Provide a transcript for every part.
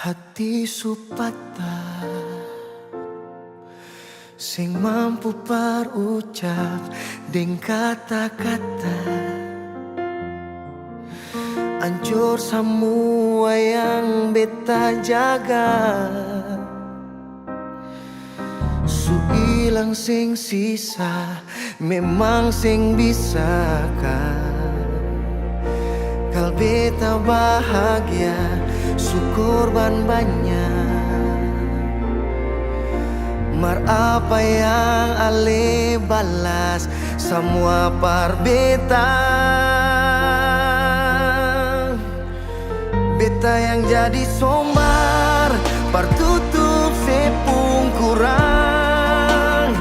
Hati supata sing mampu parucap deng kata-kata, hancur semua yang beta jaga. Su ilang sing sisa, memang sing bisa kal beta bahagia, syukur ban banyak. Mar apa yang ale balas semua par beta. Beta yang jadi sombar, par tutup sepung kurang.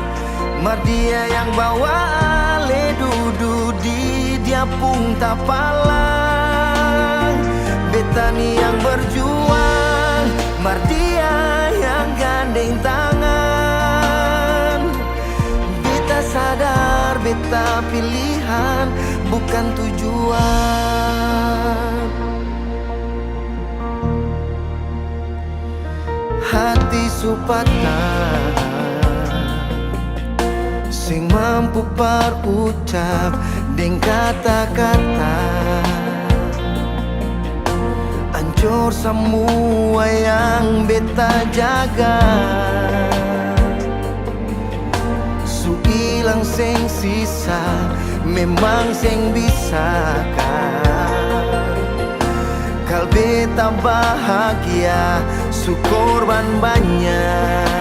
Mar dia yang bawa ale duduk di dia pun tapalang. Beta nih yang berjuang, mar dia yang gandeng tangan. Beta sadar beta pilihan bukan tujuan. Hati supata sing mampu parucap deng kata-kata, hancur semua yang beta jaga. Su ilang sing sisa, memang sing bisa kal beta bahagia, syukur ban banyak.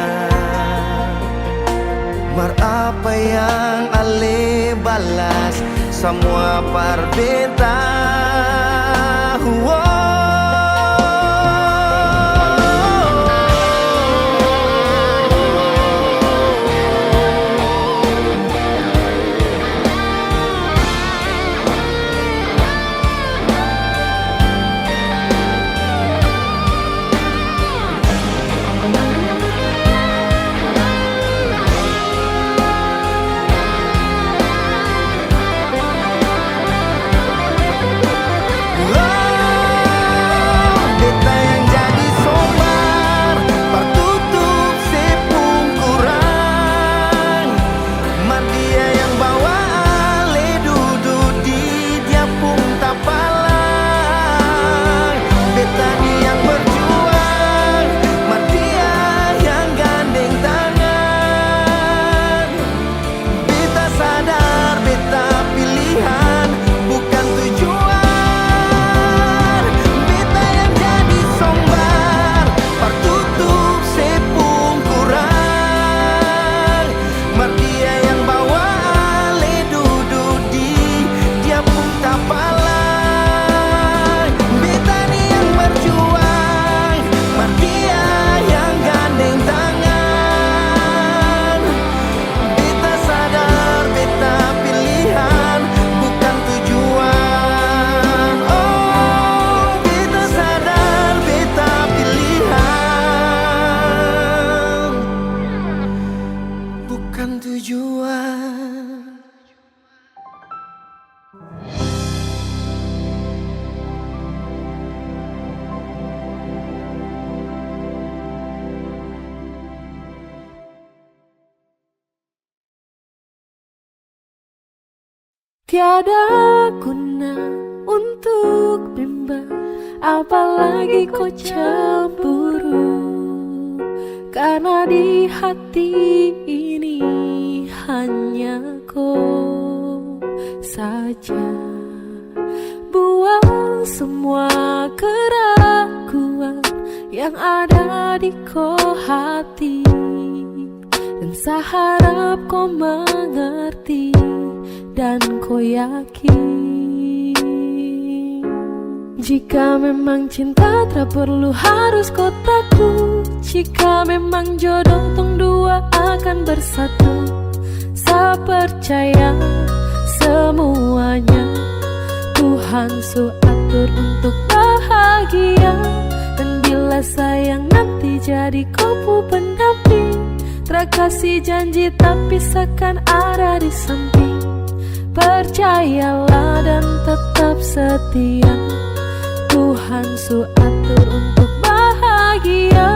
Mar apa yang ale balas semua par beta. Tiada guna untuk bimbang, apalagi kau cemburu. Karena di hati ini hanya kau saja. Buang semua keraguan yang ada di kau hati, dan saya harap kau mengerti dan kau yakin. Jika memang cinta tak perlu harus kau takut. Jika memang jodoh tong dua akan bersatu, saya percaya semuanya Tuhan su atur untuk bahagia. Dan bila sayang nanti jadi kau pendamping, terkasih janji tapi seakan ada di samping. Percayalah dan tetap setia, Tuhan su atur untuk bahagia. bahagia.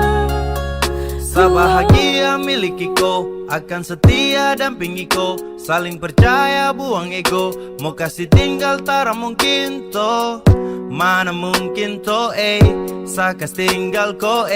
Sabahagia milikiku, akan setia dampingiku, saling percaya buang ego, mau kasih tinggal tara mungkin to, mana mungkin to sakas tinggal ko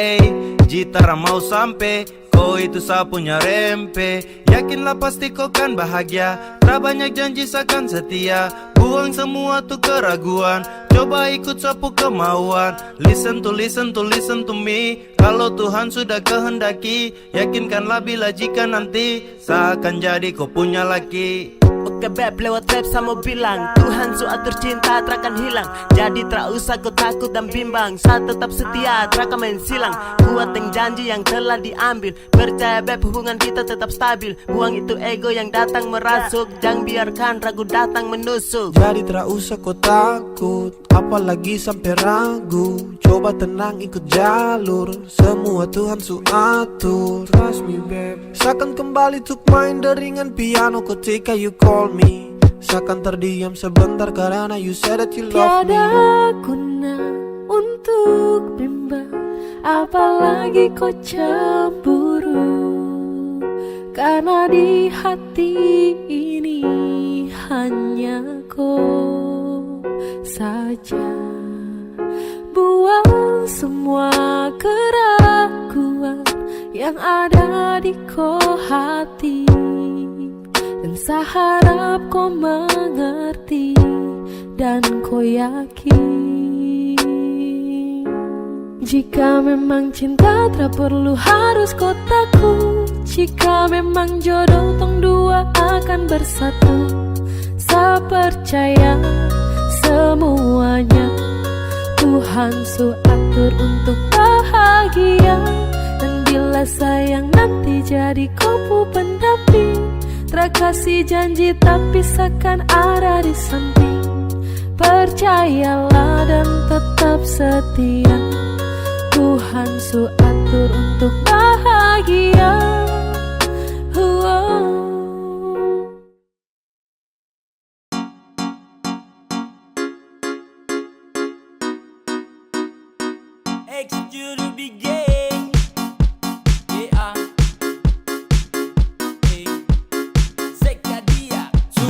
jitara mau sampai, ko itu sapunya rempe, yakinlah pasti kau kan bahagia, tak banyak janji sakan setia, buang semua tuh keraguan, coba ikut sapu kemauan, listen to me, kalau Tuhan sudah kehendaki, yakinkanlah bila jika nanti seakan jadi kau punya laki. Oke beb, lewat rap sama bilang Tuhan su atur cinta terakan hilang. Jadi tak usah kau takut dan bimbang, saat tetap setia terakan main silang. Buat yang janji yang telah diambil, percaya beb hubungan kita tetap stabil. Buang itu ego yang datang merasuk, jangan biarkan ragu datang menusuk. Jadi tak usah kau takut, apalagi sampai ragu. Coba tenang ikut jalur, semua Tuhan su atur. Trust me babe, seakan kembali tuk main deringan piano ketika you call me. Seakan terdiam sebentar karena you said that you love me. Tiada guna untuk bimbang, apalagi kau cemburu, karena di hati ini hanya kau saja. Buang semua keraguan yang ada di kau hati, dan saya harap kau mengerti dan kau yakin. Jika memang cinta tak perlu harus kau takut, jika memang jodoh tong dua akan bersatu, saya percaya semuanya Tuhan su atur untuk bahagia. Dan bila sayang nanti jadi kau pendamping, terkasih janji tapi seakan ada di samping. Percayalah dan tetap setia, Tuhan su atur untuk bahagia.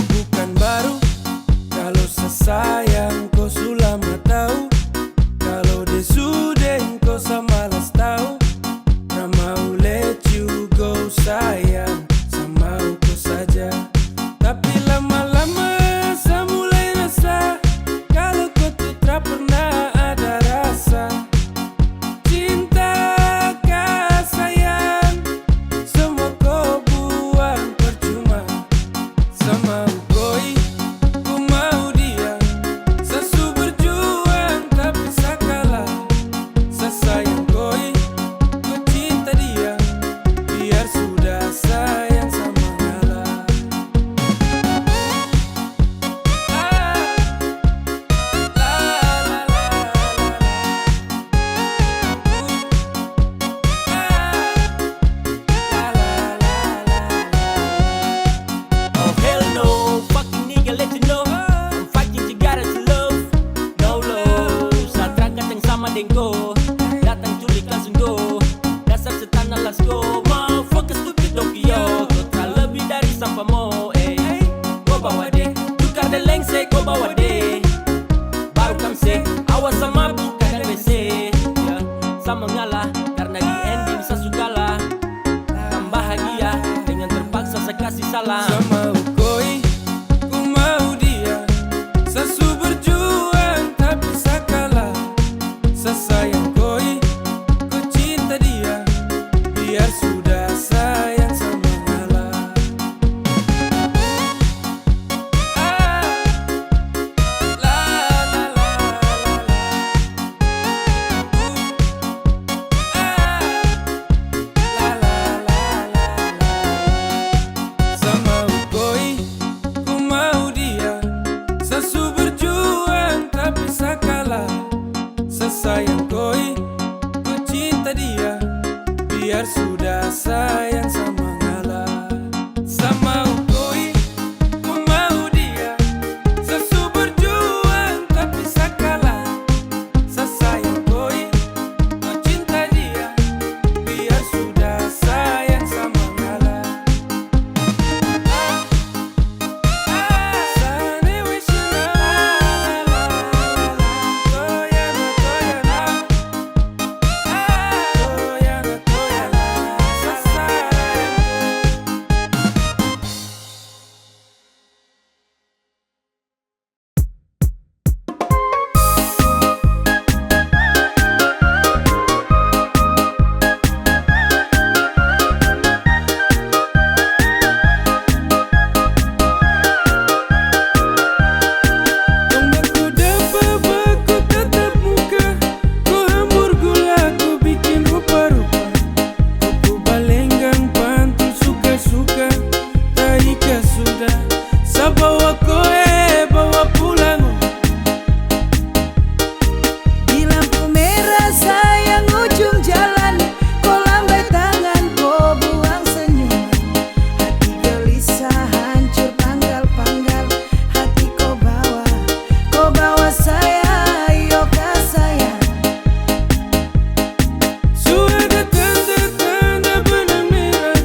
Bukan baru kalau sesayang kau sulama tahu, kalau desudeng kau samalas tahu, tak mau let you go sayang, sama kau saja. Tapi lama-lama saya mulai rasa kalau kau tuh tak pernah ada rasa. Cinta kah sayang, semua kau buang percuma. Sama koi, ku mau dia, sesu berjuang tapi sakalah. Sesayang koi, ku cinta dia, biar sudah sayang sama ngalah. Oh hell no, fucking nigga let you know, I'm fighting together to love, no love. Saat rangka yang sama dengko, datang culik langsung go, dasar setan let's go. Motherfucker stupid Tokyo, kau tak lebih dari sampah mo. Kau bawa deh, tukar dan lengse kau bawa deh. Baru kamse, awas sama buka dan WC ya, sama ngalah, karena di ending saya sukalah. Kan bahagia dengan terpaksa saya kasih salam. Sama koi, ku mau dia, sesu berjuang tapi sakalah. Sesayang koi, ku cinta dia, biar sudah sayang sama ngalah. bawa koe, bawa pulang. Di lampu merah sayang ujung jalan, kau lambai tangan, kau buang senyuman. Hati gelisah hancur panggal-panggal, hati kau bawa saya, yoga sayang. Sudah tanda-tanda benang merah,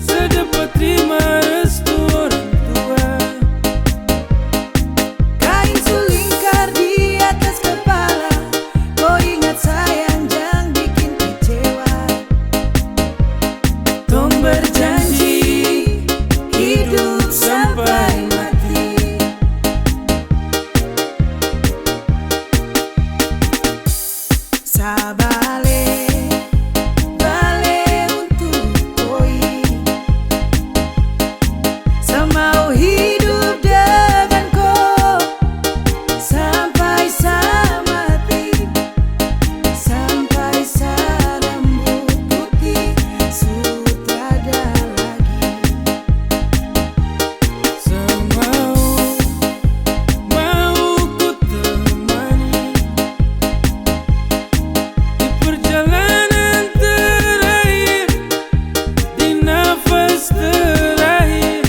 saya dapat terima restu orang tua. Kain sulingkar di atas kepala, kau ingat sayang jangan bikin kecewa. Tong berjanji hidup sampai mati. Sabale untuk koi, semau hidup dengan kau sampai mati, sampai rambut putih sutrada lagi. Semau mau ku temani di perjalanan terakhir, di nafas terakhir.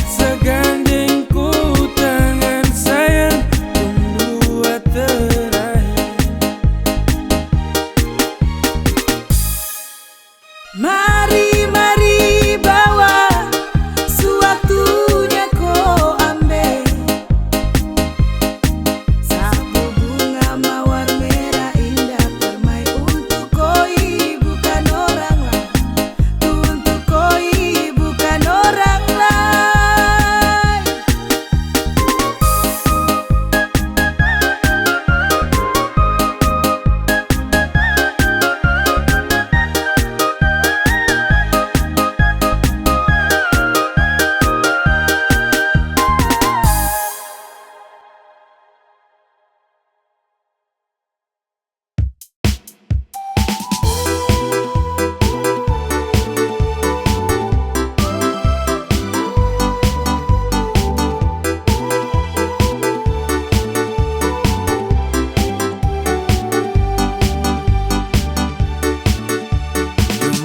Segandeng ku tangan sayang, dua terakhir. Mari bawa, sewaktunya kau ambil sapu bunga mawar merah indah permai untuk koi, bukan orang lain. Untuk koi, bukan orang lain.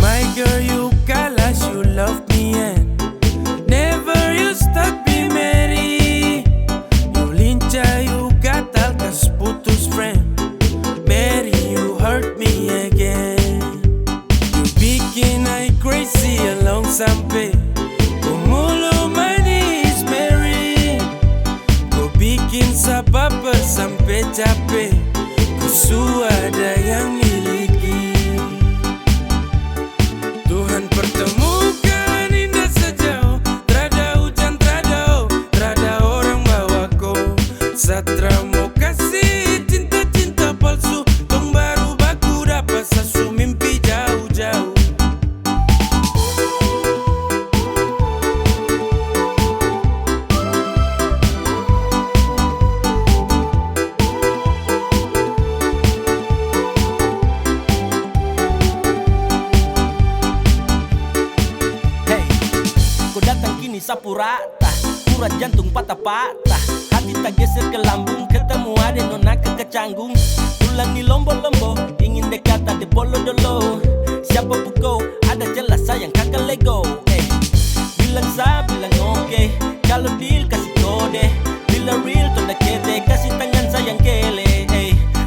My girl, you kalas, you love me and never you stop be merry. You lincah, you gatal, kas putus friend. Mary, you hurt me again. You bikin I crazy along sampai kumulo manis Mary. Kau bikin sabab sampai capek, ku ada yang miliki. Tuhan pertemukan indah sejauh, trada hujan, trada orang bawa kau. Satra mau kasih cinta palsu, tong baru baku dapat sasu mimpi jauh-jauh. Hey, kau datang kini sapu rata, urat jantung patah-patah, hati tak geser ke lambung, ketemu ada nona kecanggung. Pulang di lombo-lombo, ingin dekat ada bolo-dolo. Siapa kau, ada jelas sayang kakak Lego. Bilang bilang oke, kalau deal kasih kode, bila real tonda kete, kasih tangan sayang kele.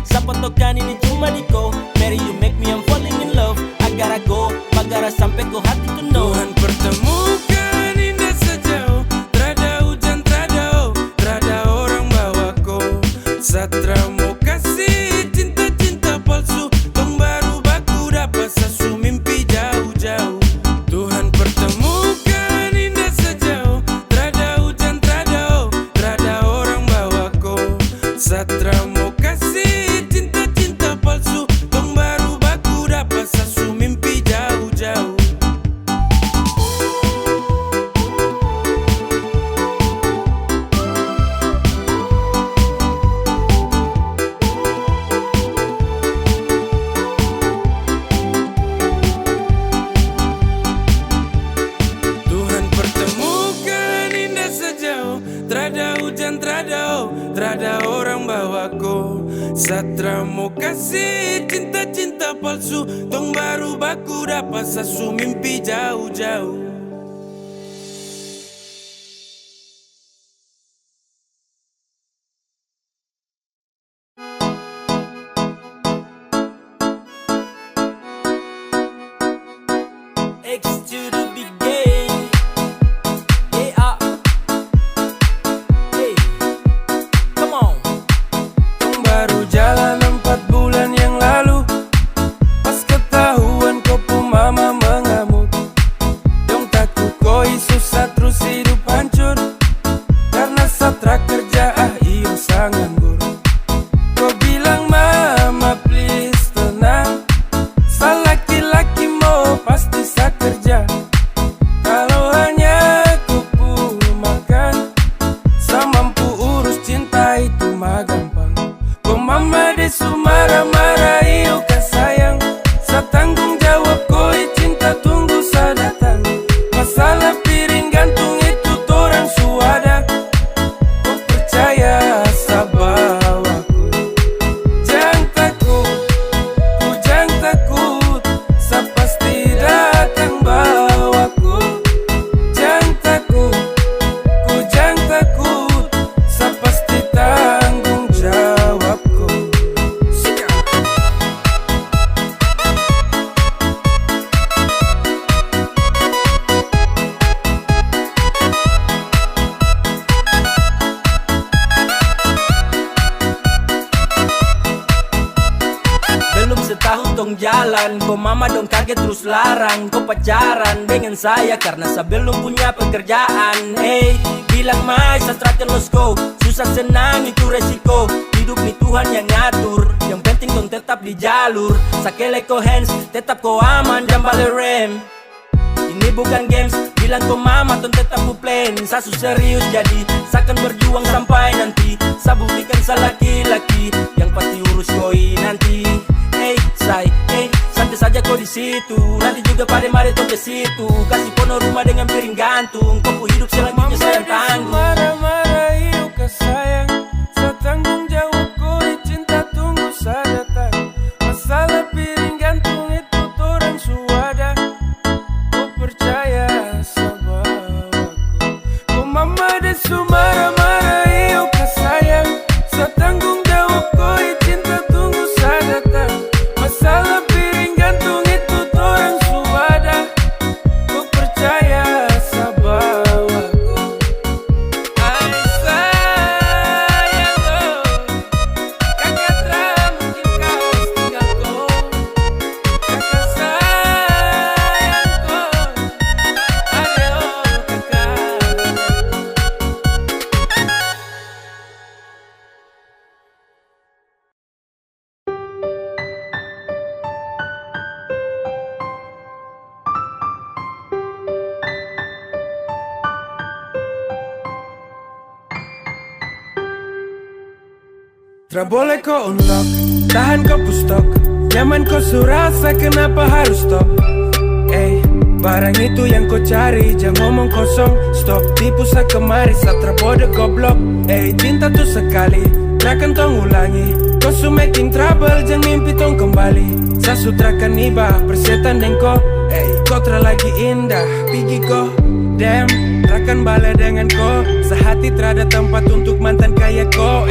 Siapa tokan ini cuma di kau, Mary you make me I'm falling in love. Agar go, magara sampai kau hati to know. Tuhan pertemukan indah sejauh, trada hujan, trada orang bawa kau. Satra mau kasih cinta palsu, tong baru baku dapat sasu mimpi jauh-jauh. Tuhan pertemukan indah sejauh, trada hujan, Trada hujan, trada orang bawaku. Satra mau kasih cinta-cinta palsu. Tong baru baku dapat sasu mimpi jauh-jauh. X to the big game. Yeah. Hey, come on. Baru jalan 4 bulan yang lalu. Pas ketahuan kau pun mama mengamuk. Dong takut kau susah terus hidup hancur. Karena Satra kerja iyo sangat nganggur. Kau bilang mama please tenang. Laki-laki mau pasti sa kerja. Kalau hanya kupu makan, sa mampu urus cinta itu mah gampang. Kau mama desu marah-marah iyo kan sayang. Sa tanggung jawab kau cinta tunggu sa datang. Masalah piring gantung itu torang suada. Kau percaya sa bawaku. Jangan takut, ku jangan takut. Sa pasti datang bawaku. Jangan takut, ku jangan takut. Sa pasti tanggung jawabku. Sika. Belum setahun tong jalan, kau mama dong kaget terus larang. Kau pacaran dengan saya karena saya belum punya pekerjaan. Hey, bilang mai Satra let's go. Susah senang itu resiko. Hidup nih Tuhan yang ngatur. Yang penting dong tetap di jalur. Sakele ko hands, tetap kau aman dan balik rem. Ini bukan games, bilang kau mama ton tetap ku plan. Sasu serius jadi, saya akan berjuang sampai nanti. Saya buktikan saya laki-laki yang pasti urus koi nanti. Hey, santai saja kau di situ. Nanti juga pada mari tong ke situ. Kasih pono rumah dengan piring gantung. Kau hidup selanjutnya saya yang tanggung. Marah-marah iyo ke sayang. Sa tanggung jawab kau cinta tunggu sa datang. Masalah piring gantung itu torang suada. Kau percaya sa bawaku. Kau mama desu marah-marah iyo ke sayang. Sa tanggung jawab kau cinta tunggu sa datang. Masalah piring gantung itu torang suada. Kau percaya sa bawaku. Ay sayang ko, kakak tra mungkin kau tinggal ko. Kakak sayang ko, adeo kakak. Tra boleh kau unlock, tahan kau pustok. Nyaman kau surasa kenapa harus stop. Barang itu yang kau cari, jangan ngomong kosong. Stop, tipu sa kemari, Satra bodoh goblok. Cinta tuh sekali, takkan tong ulangi. Kau su making trouble, jangan mimpi tong kembali. Sa sutrakan iba, persetan dan kau tra lagi indah, pergi kau. Damn, takkan bala dengan kau. Sehati terada tempat untuk mantan kayak kau.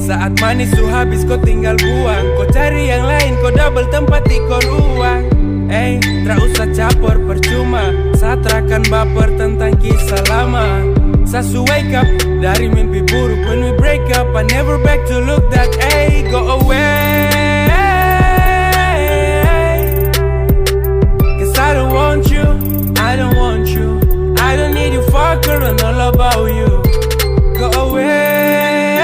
Saat manis su habis kau tinggal buang. Kau cari yang lain, kau double tempat di kau ruang. Tra usah capor percuma. Satra kan baper tentang kisah lama. Sasu wake up dari mimpi buruk. When we break up, I never back to look that. Go away. Cause I don't want you, I don't want you. I don't need you fucker and all about you. Go away.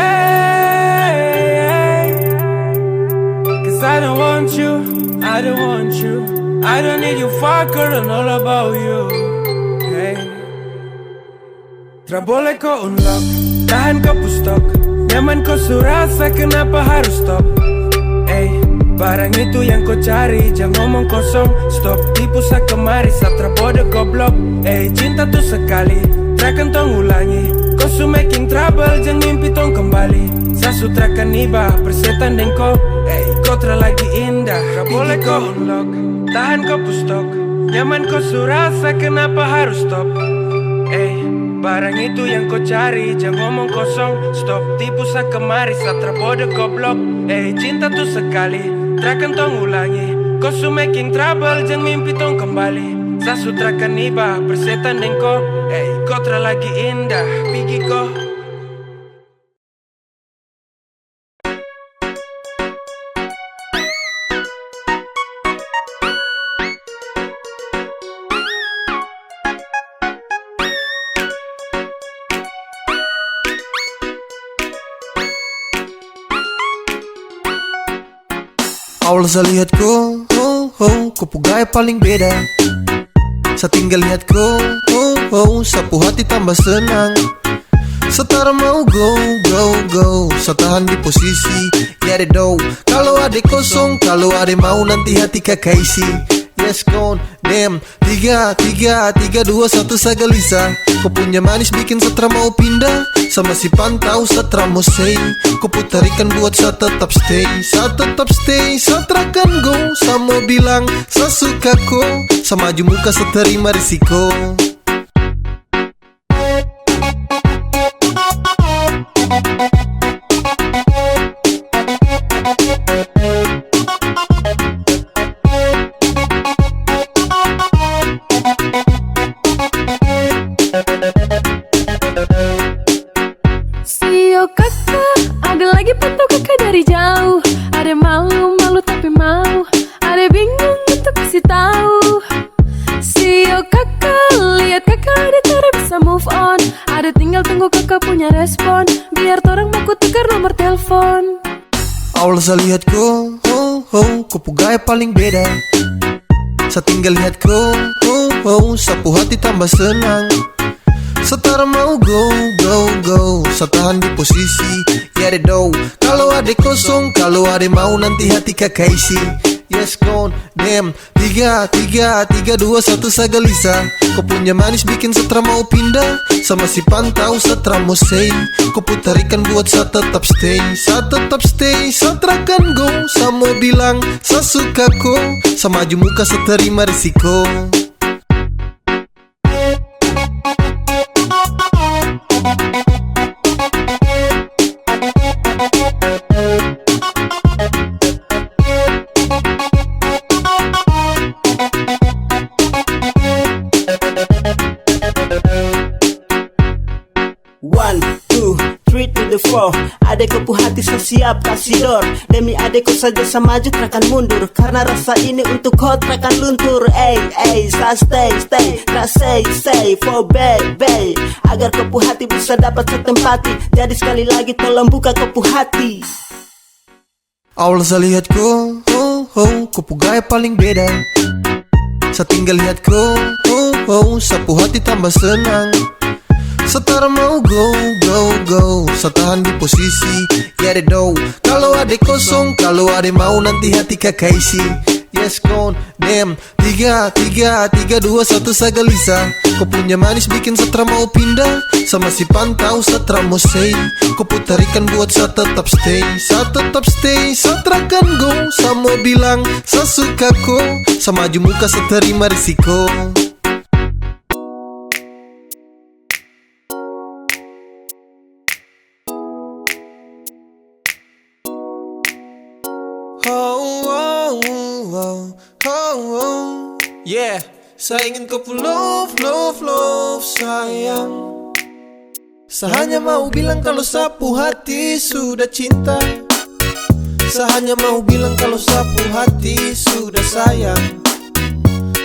Cause I don't want you, I don't want you. I don't need you fucker and all about you. Tra boleh kau unlock, tahan kau pustok. Nyaman kau surasa kenapa harus stop. Barang itu yang kau cari, jangan ngomong kosong. Stop, tipu sa kemari, Satra bodoh goblok. Cinta tuh sekali, Trakan tong ulangi, kau su making trouble, jangan mimpi tong kembali. Sasu trakan iba, persetan deng kau. Kau lagi indah, gak boleh kau unlock. Tahan kau pustok, nyaman kau su rasa, kenapa harus stop? Barang itu yang kau cari, jangan ngomong kosong. Stop, tipu sa kemari, satra bodoh goblok. Cinta tuh sekali, trakan tong ulangi. Kau su making trouble, jangan mimpi tong kembali. Sasu trakan iba, persetan deng kau. Kau lagi indah, pergi kau. Awal saya lihat kau, kau gaya paling beda. Saya tinggal lihat kau, sapu hati tambah senang. Setara mau go, saya tahan di posisi. Get it though, kalau ada kosong, kalau ada mau nanti hati kakak isi. Yes gone, damn, 3, 2, 1 saya gelisah. Kau punya manis bikin setra mau pindah. Sama si pantau setra mau say. Kau putarikan buat saya tetap stay. Saya tetap stay, saya terakan go. Saya mau bilang, saya suka kau. Saya maju muka, saya terima risiko. Sio kakak, ada lagi pantau kakak dari jauh. Ada malu tapi mau, ada bingung untuk kasih tahu. Sio kakak, lihat kakak ada cara bisa move on. Ada tinggal tunggu kakak punya respon, biar torang mau tukar nomor telepon. Awal saya lihat kau, kau gaya paling beda. Saya tinggal lihat kau, sapu hati tambah senang. Setara mau go, saya tahan di posisi. Get it though, kalau ada kosong, kalau ada mau nanti hati kakak isi. Yes gone, damn, 3, 2, 1 saya gelisah. Kau punya manis bikin setra mau pindah. Sama si pantau setra mau say. Kau putarikan buat saya tetap stay. Saya tetap stay, saya terakan go. Saya mau bilang, saya suka kau. Saya maju muka, saya terima risiko. One, two, three to the four. Adekku hati saya siap kasih door. Demi adekku saja saya maju takkan mundur. Karena rasa ini untuk kau takkan luntur. Saya stay, tak say for baby. Agar kepu hati bisa dapat setempati. Jadi sekali lagi tolong buka kepu hati. Awal saya lihat kau, kau gaya paling beda. Saya tinggal lihat kau, sapu hati tambah senang. Setara mau go, saya tahan di posisi. Get it though, kalau ada kosong, kalau ada mau nanti hati kakak isi. Yes gone, damn, 3, 2, 1 saya gelisah. Kau punya manis bikin setra mau pindah. Sama si pantau setra mau say. Kau putarikan buat saya tetap stay. Saya tetap stay, saya terakan go. Saya mau bilang, saya suka kau. Saya maju muka, saya terima risiko. Yeah, saya ingin kau love sayang. Saya hanya mau bilang kalau sapu hati sudah cinta. Saya hanya mau bilang kalau sapu hati sudah sayang.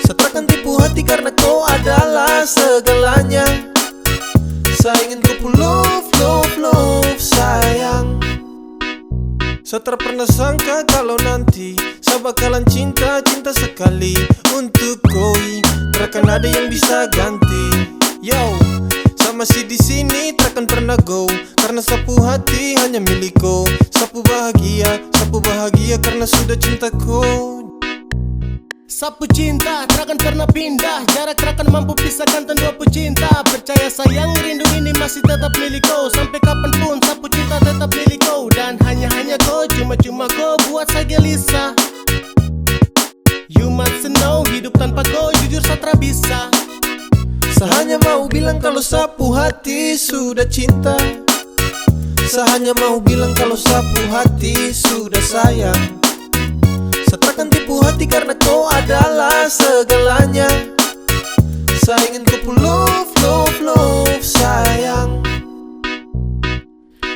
Saya takkan tipu hati karena kau adalah segalanya. Saya ingin kau love sayang. Saya tak pernah sangka kalau nanti saya bakalan cinta sekali untuk kau. Takkan ada yang bisa ganti. Yo, saya masih di sini takkan pernah go. Karena sapu hati hanya milik kau. Sapu bahagia karena sudah cinta kau. Sapu cinta, takkan pernah pindah. Jarak takkan mampu pisahkan dua pecinta. Percaya sayang, rindu ini masih tetap milikku. Sampai kapanpun sapu cinta tetap milikku. Dan hanya kau, cuma kau buat saya gelisah. You must know, hidup tanpa kau jujur satra bisa. Saya hanya mau bilang kalau sapu hati sudah cinta. Saya hanya mau bilang kalau sapu hati sudah sayang. Saya takkan tipu hati karena kau adalah segalanya. Saya ingin kau love, sayang.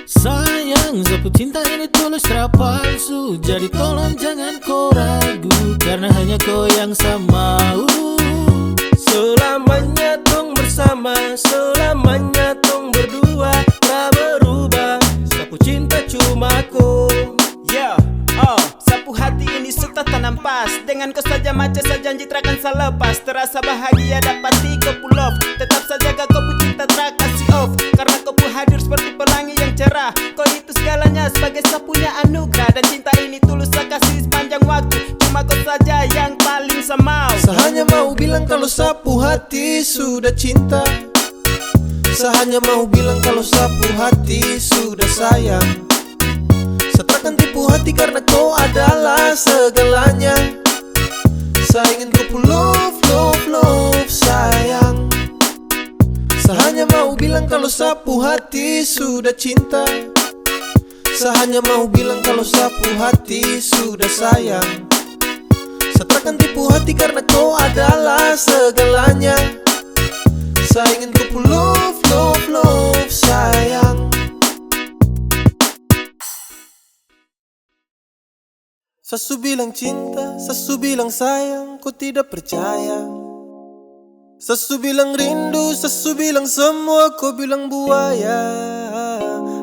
Sayang, sapu cinta ini tulus tak palsu. Jadi tolong jangan kau ragu, karena hanya kau yang saya mau. Selamanya tong bersama, selamanya tong berdua, tak berubah. Sapu cinta cuma kau. Yeah, sapu hati ini sudah tanam pas. Dengan kau saja macam saya janji takkan saya lepas. Terasa bahagia dapati kau pull off. Tetap saja kau cinta tak kasih off. Karena kau hadir seperti pelangi yang cerah. Kau itu segalanya sebagai sapunya anugerah. Dan cinta ini tulus saya kasih sepanjang waktu. Cuma kau saja yang paling saya mau. Saya hanya mau bilang kalau sapu hati sudah cinta. Saya hanya mau bilang kalau sapu hati sudah sayang. Saya takkan tipu hati karena kau adalah segalanya. Saya ingin kau love, sayang. Saya hanya mau bilang kalau sapu hati sudah cinta. Saya hanya mau bilang kalau sapu hati sudah sayang. Saya takkan tipu hati karena kau adalah segalanya. Saya ingin kau love, sayang. Sasu bilang cinta, sasu bilang sayang, kau tidak percaya. Sasu bilang rindu, sasu bilang semua, kau bilang buaya.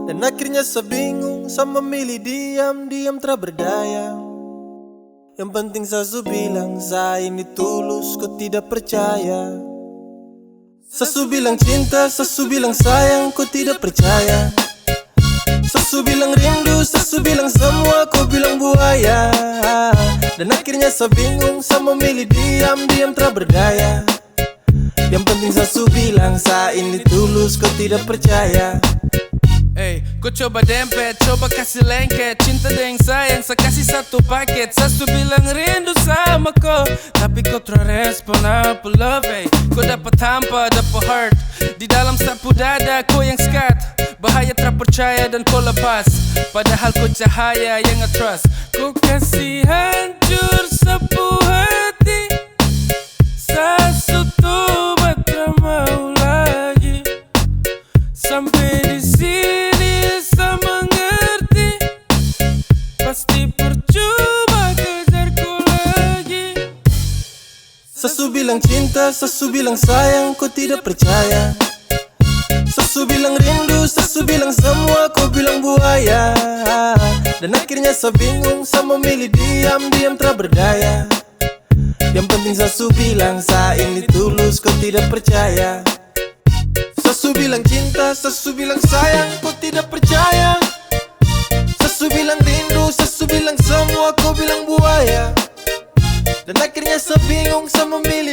Dan akhirnya saya bingung, saya memilih diam tak berdaya. Yang penting sasu bilang, saya ini tulus, kau tidak percaya. Sasu bilang cinta, sasu bilang sayang, kau tidak percaya. Sasu bilang rindu, sasu bilang semua, kau bilang buaya. Dan akhirnya saya bingung, saya memilih diam tak berdaya. Yang penting sasu bilang, saya ini tulus, kau tidak percaya. Hey, kau coba dempet, coba kasih lengket. Cinta dengan sayang, saya kasih satu paket. Sasu bilang rindu sama kau, tapi kau terrespon apa love. Hey, kau dapat hampa, dapat heart. Di dalam sapu dada, kau yang skat. Bahaya terpercaya dan kau lepas. Padahal kau cahaya yang nge-trust. Kau kasih hancur sapu hati. Sasu tuh tak mau lagi. Sampai di sini saya mengerti. Pasti percuma kejarku lagi. Sasu bilang cinta, sasu bilang sayang, kau tidak percaya. Sasu bilang rindu, sasu bilang semua, kau bilang buaya. Dan akhirnya saya bingung, saya memilih diam tak berdaya. Yang penting sasu bilang, saya ini tulus, kau tidak percaya. Sasu bilang cinta, sasu bilang sayang, kau tidak percaya. Sasu bilang rindu, sasu bilang semua, kau bilang buaya. Dan akhirnya saya bingung, saya memilih